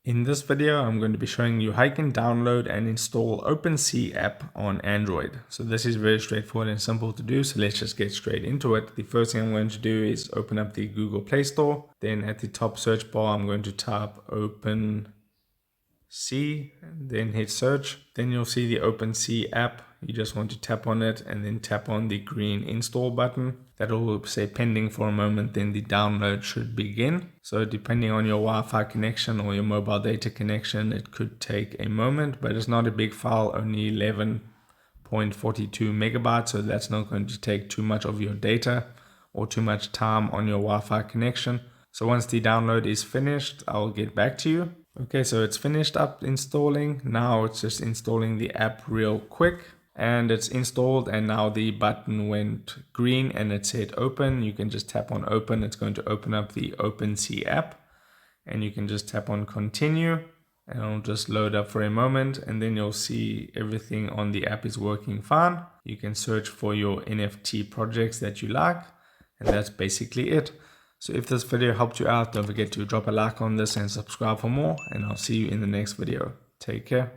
In this video, I'm going to be showing you how you can download and install Opensea app on Android. So this is very straightforward and simple to do. So let's just get straight into it. The first thing I'm going to do is open up the Google Play Store. Then at the top search bar, I'm going to type Opensea, and then hit search. Then you'll see the Opensea app. You just want to tap on it and then tap on the green install button. That will say pending for a moment, then the download should begin. So depending on your Wi-Fi connection or your mobile data connection, it could take a moment, but it's not a big file, only 11.42 megabytes. So that's not going to take too much of your data or too much time on your Wi-Fi connection. So once the download is finished, I'll get back to you. Okay, so it's finished up installing. Now it's just installing the app real quick. And it's installed, and now the button went green and it said open. You can just tap on open. It's going to open up the Opensea app, and you can just tap on continue, and it'll just load up for a moment, and then you'll see everything on the app is working fine. You can search for your NFT projects that you like, and that's basically it. So if this video helped you out, don't forget to drop a like on this and subscribe for more, and I'll see you in the next video. Take care.